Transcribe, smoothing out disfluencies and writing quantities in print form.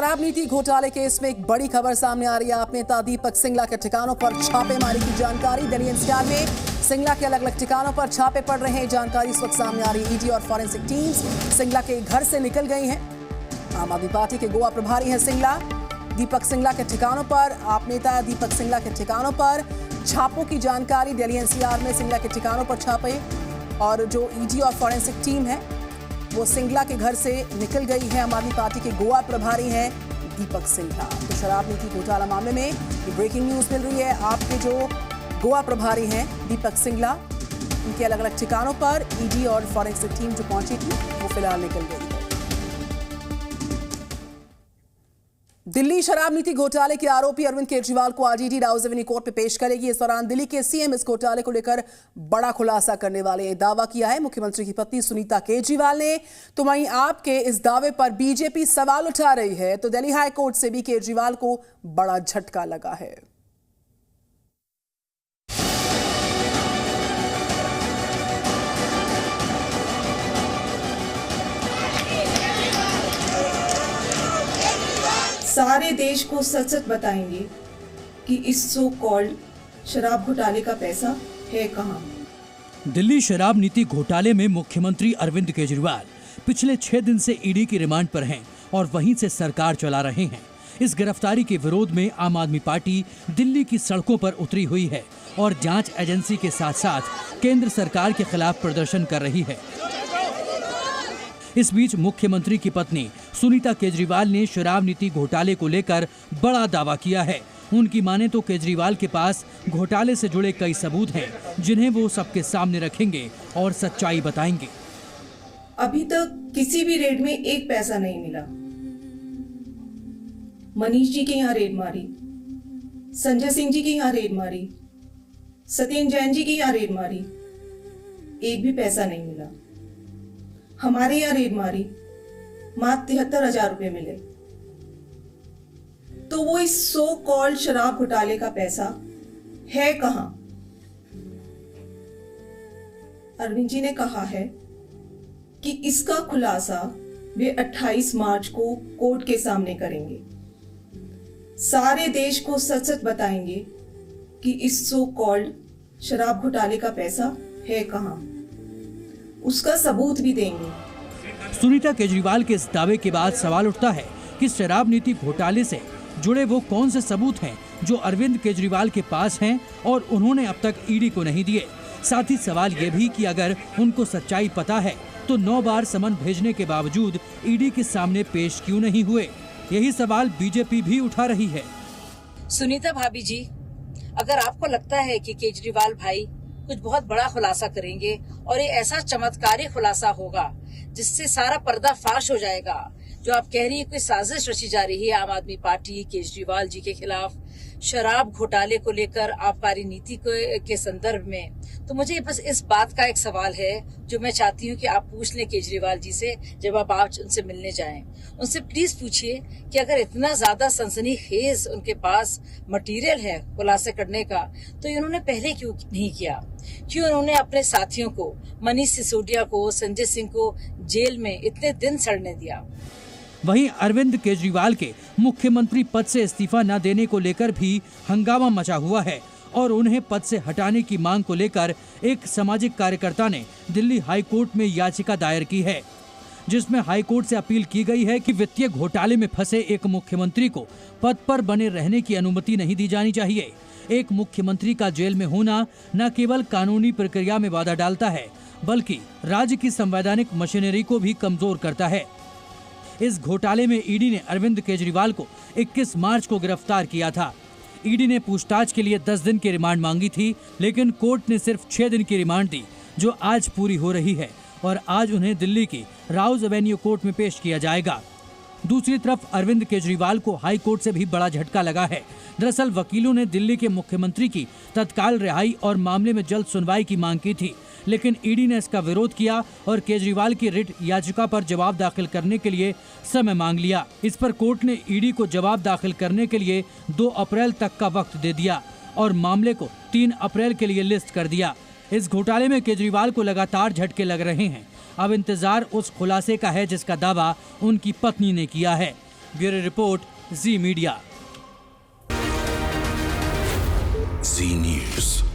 शराब नीति घोटाले केस में एक बड़ी खबर सामने आ रही है। आप नेता दीपक सिंगला के ठिकानों पर छापेमारी की जानकारी। दिल्ली एनसीआर में सिंगला के अलग अलग ठिकानों पर छापे पड़ रहे हैं। जानकारी इस वक्त सामने आ रही है। ईडी और फॉरेंसिक टीम्स सिंगला के घर से निकल गई हैं। आम आदमी पार्टी के गोवा प्रभारी हैं सिंगला। दीपक सिंगला के ठिकानों पर, आप नेता दीपक सिंगला के ठिकानों पर छापों की जानकारी। दिल्ली एनसीआर में सिंगला के ठिकानों पर छापे और जो ईडी और फॉरेंसिक टीम है वो सिंगला के घर से निकल गई है। आम आदमी पार्टी के गोवा प्रभारी हैं दीपक सिंगला। तो शराब नीति घोटाला मामले में ये ब्रेकिंग न्यूज मिल रही है। आपके जो गोवा प्रभारी हैं दीपक सिंगला, उनके अलग अलग ठिकानों पर ईडी और फॉरेंसिक टीम जो पहुंची थी वो फिलहाल निकल गई है। दिल्ली शराब नीति घोटाले के आरोपी अरविंद केजरीवाल को आज ईडी राउज एवेन्यू कोर्ट में पेश करेगी। इस दौरान दिल्ली के सीएम इस घोटाले को लेकर बड़ा खुलासा करने वाले हैं। दावा किया है मुख्यमंत्री की पत्नी सुनीता केजरीवाल ने। तो वहीं आपके इस दावे पर बीजेपी सवाल उठा रही है। तो दिल्ली हाई कोर्ट से भी केजरीवाल को बड़ा झटका लगा है। सारे देश को सच सच बताएंगे कि इस सो कॉल्ड शराब घोटाले का पैसा है कहां। दिल्ली शराब नीति घोटाले में मुख्यमंत्री अरविंद केजरीवाल पिछले 6 दिन से ईडी की रिमांड पर हैं और वहीं से सरकार चला रहे हैं। इस गिरफ्तारी के विरोध में आम आदमी पार्टी दिल्ली की सड़कों पर उतरी हुई है और जांच एजेंसी के साथ साथ केंद्र सरकार के खिलाफ प्रदर्शन कर रही है। इस बीच मुख्यमंत्री की पत्नी सुनीता केजरीवाल ने शराब नीति घोटाले को लेकर बड़ा दावा किया है। उनकी माने तो केजरीवाल के पास घोटाले से जुड़े कई सबूत हैं जिन्हें वो सबके सामने रखेंगे और सच्चाई बताएंगे। अभी तक किसी भी रेड में एक पैसा नहीं मिला। मनीष जी के यहाँ रेड मारी, संजय सिंह जी के यहाँ रेड मारी, सत्येंद्र जैन जी के यहाँ रेड मारी, एक भी पैसा नहीं मिला। हमारे यहाँ रेड मारी, मात्र 73,000 रुपए मिले। तो वो इस सो कॉल्ड शराब घोटाले का पैसा है कहां। अरविंद जी ने कहा है कि इसका खुलासा वे 28 मार्च को कोर्ट के सामने करेंगे। सारे देश को सच सच बताएंगे कि इस सो कॉल्ड शराब घोटाले का पैसा है कहां, उसका सबूत भी देंगे। सुनीता केजरीवाल के इस दावे के बाद सवाल उठता है कि शराब नीति घोटाले से जुड़े वो कौन से सबूत हैं जो अरविंद केजरीवाल के पास हैं और उन्होंने अब तक ईडी को नहीं दिए। साथ ही सवाल ये भी कि अगर उनको सच्चाई पता है तो 9 बार समन भेजने के बावजूद ईडी के सामने पेश क्यों नहीं हुए। यही सवाल बीजेपी भी उठा रही है। सुनीता भाभी जी, अगर आपको लगता है कि केजरीवाल भाई कुछ बहुत बड़ा खुलासा करेंगे और ये ऐसा चमत्कारी खुलासा होगा जिससे सारा पर्दा फाश हो जाएगा, जो आप कह रही है कोई साजिश रची जा रही है आम आदमी पार्टी केजरीवाल जी के खिलाफ शराब घोटाले को लेकर आबकारी नीति के संदर्भ में, तो मुझे बस इस बात का एक सवाल है जो मैं चाहती हूँ कि आप पूछ लें केजरीवाल जी से जब आप उनसे मिलने जाएं। उनसे प्लीज पूछिए कि अगर इतना ज्यादा सनसनीखेज उनके पास मटेरियल है खुलासे करने का तो इन्होंने पहले क्यों नहीं किया। क्यों उन्होंने अपने साथियों को, मनीष सिसोदिया को, संजय सिंह को जेल में इतने दिन सड़ने दिया। वहीं अरविंद केजरीवाल के मुख्यमंत्री पद से इस्तीफा न देने को लेकर भी हंगामा मचा हुआ है और उन्हें पद से हटाने की मांग को लेकर एक सामाजिक कार्यकर्ता ने दिल्ली हाई कोर्ट में याचिका दायर की है, जिसमें हाई कोर्ट से अपील की गई है कि वित्तीय घोटाले में फंसे एक मुख्यमंत्री को पद पर बने रहने की अनुमति नहीं दी जानी चाहिए। एक मुख्यमंत्री का जेल में होना न केवल कानूनी प्रक्रिया में बाधा डालता है बल्कि राज्य की संवैधानिक मशीनरी को भी कमजोर करता है। इस घोटाले में ईडी ने अरविंद केजरीवाल को 21 मार्च को गिरफ्तार किया था। ईडी ने पूछताछ के लिए 10 दिन की रिमांड मांगी थी, लेकिन कोर्ट ने सिर्फ 6 दिन की रिमांड दी, जो आज पूरी हो रही है और आज उन्हें दिल्ली की राउज एवेन्यू कोर्ट में पेश किया जाएगा। दूसरी तरफ अरविंद केजरीवाल को हाई कोर्ट से भी बड़ा झटका लगा है। दरअसल वकीलों ने दिल्ली के मुख्यमंत्री की तत्काल रिहाई और मामले में जल्द सुनवाई की मांग की थी, लेकिन ईडी ने इसका विरोध किया और केजरीवाल की रिट याचिका पर जवाब दाखिल करने के लिए समय मांग लिया। इस पर कोर्ट ने ईडी को जवाब दाखिल करने के लिए 2 अप्रैल तक का वक्त दे दिया और मामले को 3 अप्रैल के लिए लिस्ट कर दिया। इस घोटाले में केजरीवाल को लगातार झटके लग रहे हैं। अब इंतजार उस खुलासे का है जिसका दावा उनकी पत्नी ने किया है। ब्यूरो रिपोर्ट, जी मीडिया। जी न्यूज़।